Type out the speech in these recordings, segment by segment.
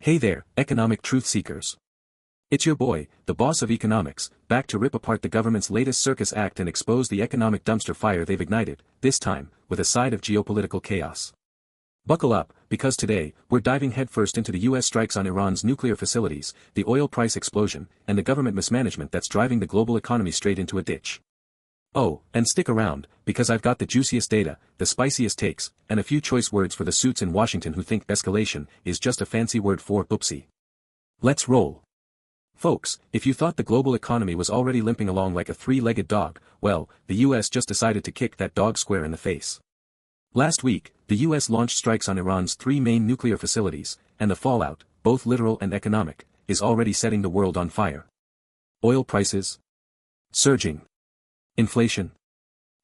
Hey there, economic truth seekers. It's your boy, the boss of economics, back to rip apart the government's latest circus act and expose the economic dumpster fire they've ignited, this time, with a side of geopolitical chaos. Buckle up, because today, we're diving headfirst into the US strikes on Iran's nuclear facilities, the oil price explosion, and the government mismanagement that's driving the global economy straight into a ditch. Oh, and stick around, because I've got the juiciest data, the spiciest takes, and a few choice words for the suits in Washington who think escalation is just a fancy word for oopsie. Let's roll. Folks, if you thought the global economy was already limping along like a three-legged dog, well, the US just decided to kick that dog square in the face. Last week, the US launched strikes on Iran's three main nuclear facilities, and the fallout, both literal and economic, is already setting the world on fire. Oil prices surging. Inflation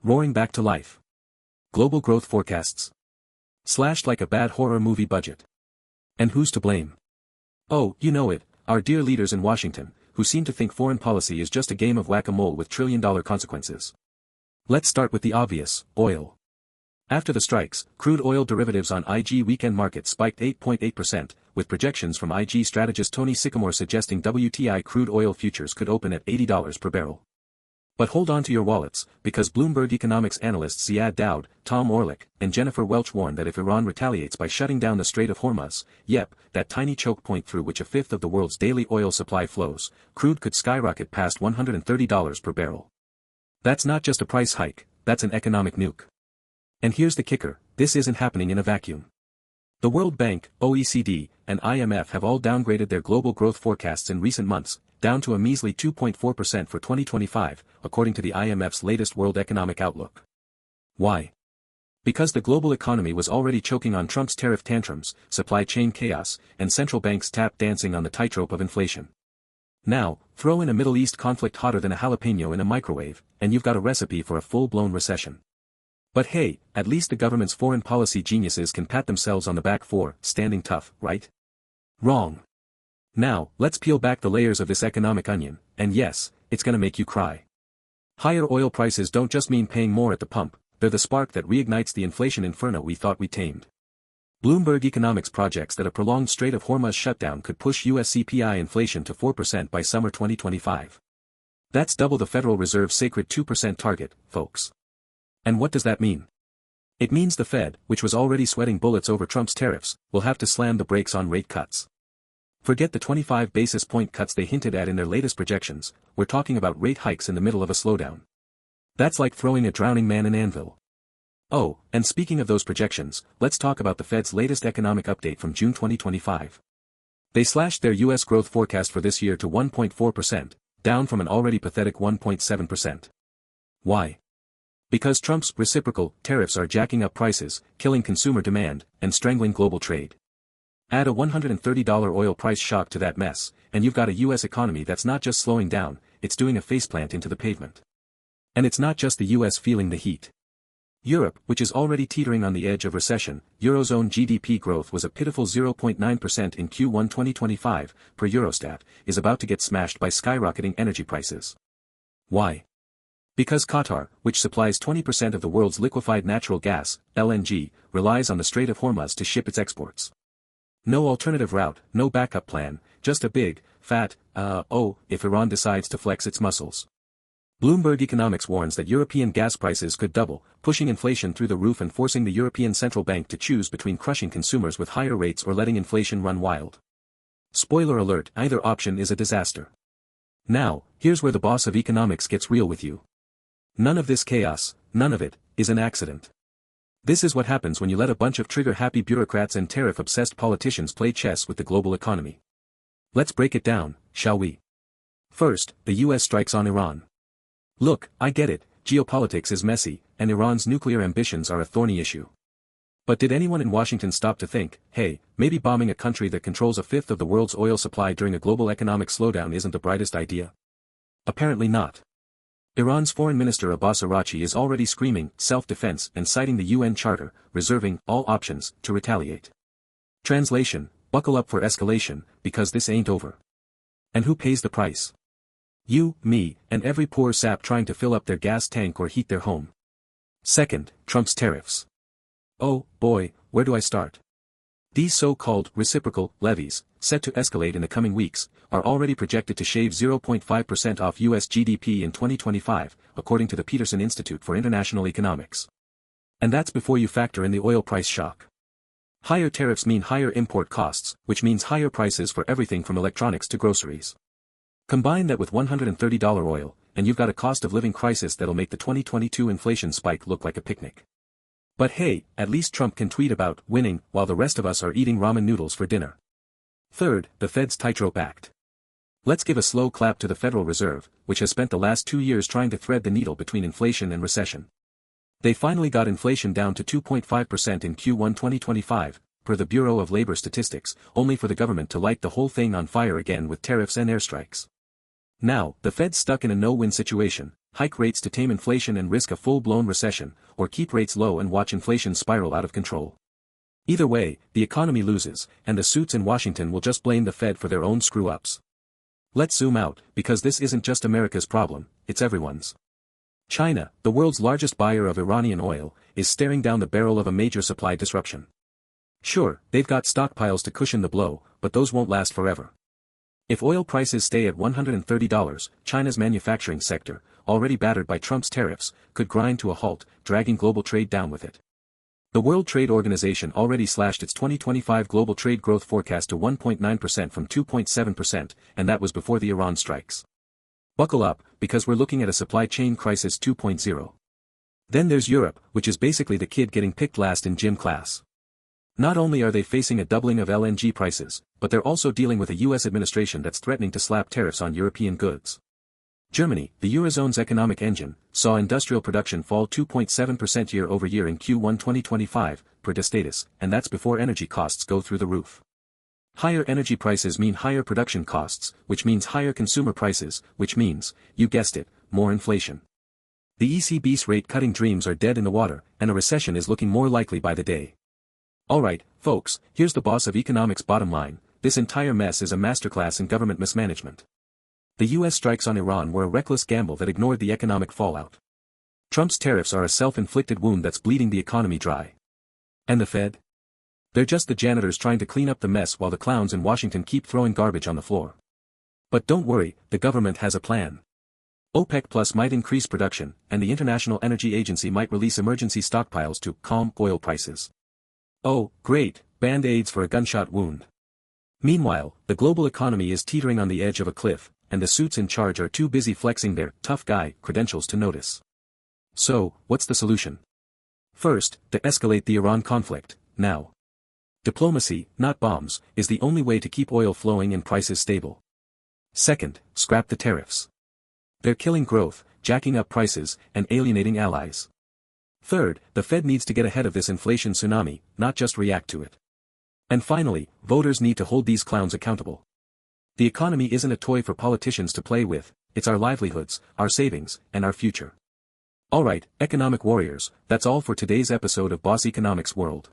roaring back to life. Global growth forecasts slashed like a bad horror movie budget. And who's to blame? Oh, you know it, our dear leaders in Washington, who seem to think foreign policy is just a game of whack-a-mole with trillion-dollar consequences. Let's start with the obvious, oil. After the strikes, crude oil derivatives on IG weekend market spiked 8.8%, with projections from IG strategist Tony Sycamore suggesting WTI crude oil futures could open at $80 per barrel. But hold on to your wallets, because Bloomberg economics analysts Ziad Daoud, Tom Orlick, and Jennifer Welch warn that if Iran retaliates by shutting down the Strait of Hormuz, yep, that tiny choke point through which a fifth of the world's daily oil supply flows, crude could skyrocket past $130 per barrel. That's not just a price hike, that's an economic nuke. And here's the kicker, this isn't happening in a vacuum. The World Bank, OECD, and IMF have all downgraded their global growth forecasts in recent months, down to a measly 2.4% for 2025, according to the IMF's latest World Economic Outlook. Why? Because the global economy was already choking on Trump's tariff tantrums, supply chain chaos, and central banks tap dancing on the tightrope of inflation. Now, throw in a Middle East conflict hotter than a jalapeno in a microwave, and you've got a recipe for a full-blown recession. But hey, at least the government's foreign policy geniuses can pat themselves on the back for standing tough, right? Wrong. Now, let's peel back the layers of this economic onion, and yes, it's gonna make you cry. Higher oil prices don't just mean paying more at the pump, they're the spark that reignites the inflation inferno we thought we tamed. Bloomberg economics projects that a prolonged Strait of Hormuz shutdown could push US CPI inflation to 4% by summer 2025. That's double the Federal Reserve's sacred 2% target, folks. And what does that mean? It means the Fed, which was already sweating bullets over Trump's tariffs, will have to slam the brakes on rate cuts. Forget the 25 basis point cuts they hinted at in their latest projections, we're talking about rate hikes in the middle of a slowdown. That's like throwing a drowning man an anvil. Oh, and speaking of those projections, let's talk about the Fed's latest economic update from June 2025. They slashed their US growth forecast for this year to 1.4%, down from an already pathetic 1.7%. Why? Because Trump's reciprocal tariffs are jacking up prices, killing consumer demand, and strangling global trade. Add a $130 oil price shock to that mess, and you've got a US economy that's not just slowing down, it's doing a faceplant into the pavement. And it's not just the US feeling the heat. Europe, which is already teetering on the edge of recession, Eurozone GDP growth was a pitiful 0.9% in Q1 2025, per Eurostat, is about to get smashed by skyrocketing energy prices. Why? Because Qatar, which supplies 20% of the world's liquefied natural gas, LNG, relies on the Strait of Hormuz to ship its exports. No alternative route, no backup plan, just a big, fat, if Iran decides to flex its muscles. Bloomberg economics warns that European gas prices could double, pushing inflation through the roof and forcing the European Central Bank to choose between crushing consumers with higher rates or letting inflation run wild. Spoiler alert, either option is a disaster. Now, here's where the boss of economics gets real with you. None of this chaos, none of it, is an accident. This is what happens when you let a bunch of trigger-happy bureaucrats and tariff-obsessed politicians play chess with the global economy. Let's break it down, shall we? First, the US strikes on Iran. Look, I get it, geopolitics is messy, and Iran's nuclear ambitions are a thorny issue. But did anyone in Washington stop to think, hey, maybe bombing a country that controls a fifth of the world's oil supply during a global economic slowdown isn't the brightest idea? Apparently not. Iran's Foreign Minister Abbas Araghchi is already screaming self-defense and citing the UN Charter, reserving all options to retaliate. Translation, buckle up for escalation, because this ain't over. And who pays the price? You, me, and every poor sap trying to fill up their gas tank or heat their home. Second, Trump's tariffs. Oh, boy, where do I start? These so-called reciprocal levies, set to escalate in the coming weeks, are already projected to shave 0.5% off U.S. GDP in 2025, according to the Peterson Institute for International Economics. And that's before you factor in the oil price shock. Higher tariffs mean higher import costs, which means higher prices for everything from electronics to groceries. Combine that with $130 oil, and you've got a cost of living crisis that'll make the 2022 inflation spike look like a picnic. But hey, at least Trump can tweet about winning while the rest of us are eating ramen noodles for dinner. Third, the Fed's tightrope act. Let's give a slow clap to the Federal Reserve, which has spent the last 2 years trying to thread the needle between inflation and recession. They finally got inflation down to 2.5% in Q1 2025, per the Bureau of Labor Statistics, only for the government to light the whole thing on fire again with tariffs and airstrikes. Now, the Fed's stuck in a no-win situation: hike rates to tame inflation and risk a full-blown recession, or keep rates low and watch inflation spiral out of control. Either way, the economy loses, and the suits in Washington will just blame the Fed for their own screw-ups. Let's zoom out, because this isn't just America's problem, it's everyone's. China, the world's largest buyer of Iranian oil, is staring down the barrel of a major supply disruption. Sure, they've got stockpiles to cushion the blow, but those won't last forever. If oil prices stay at $130, China's manufacturing sector, already battered by Trump's tariffs, could grind to a halt, dragging global trade down with it. The World Trade Organization already slashed its 2025 global trade growth forecast to 1.9% from 2.7%, and that was before the Iran strikes. Buckle up, because we're looking at a supply chain crisis 2.0. Then there's Europe, which is basically the kid getting picked last in gym class. Not only are they facing a doubling of LNG prices, but they're also dealing with a US administration that's threatening to slap tariffs on European goods. Germany, the Eurozone's economic engine, saw industrial production fall 2.7% year-over-year in Q1 2025, per Destatus, and that's before energy costs go through the roof. Higher energy prices mean higher production costs, which means higher consumer prices, which means, you guessed it, more inflation. The ECB's rate-cutting dreams are dead in the water, and a recession is looking more likely by the day. Alright, folks, here's the boss of economics' bottom line: this entire mess is a masterclass in government mismanagement. The US strikes on Iran were a reckless gamble that ignored the economic fallout. Trump's tariffs are a self-inflicted wound that's bleeding the economy dry. And the Fed? They're just the janitors trying to clean up the mess while the clowns in Washington keep throwing garbage on the floor. But don't worry, the government has a plan. OPEC Plus might increase production, and the International Energy Agency might release emergency stockpiles to calm oil prices. Oh, great, band-aids for a gunshot wound. Meanwhile, the global economy is teetering on the edge of a cliff, and the suits in charge are too busy flexing their tough guy credentials to notice. So, what's the solution? First, de-escalate the Iran conflict, now. Diplomacy, not bombs, is the only way to keep oil flowing and prices stable. Second, scrap the tariffs. They're killing growth, jacking up prices, and alienating allies. Third, the Fed needs to get ahead of this inflation tsunami, not just react to it. And finally, voters need to hold these clowns accountable. The economy isn't a toy for politicians to play with, it's our livelihoods, our savings, and our future. Alright, economic warriors, that's all for today's episode of Boss Economics World.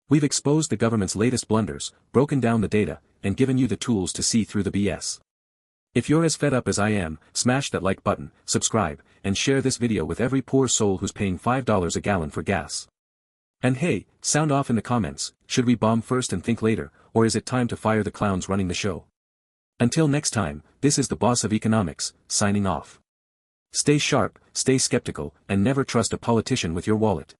We've exposed the government's latest blunders, broken down the data, and given you the tools to see through the BS. If you're as fed up as I am, smash that like button, subscribe, and share this video with every poor soul who's paying $5 a gallon for gas. And hey, sound off in the comments: should we bomb first and think later, or is it time to fire the clowns running the show? Until next time, this is the Boss of Economics, signing off. Stay sharp, stay skeptical, and never trust a politician with your wallet.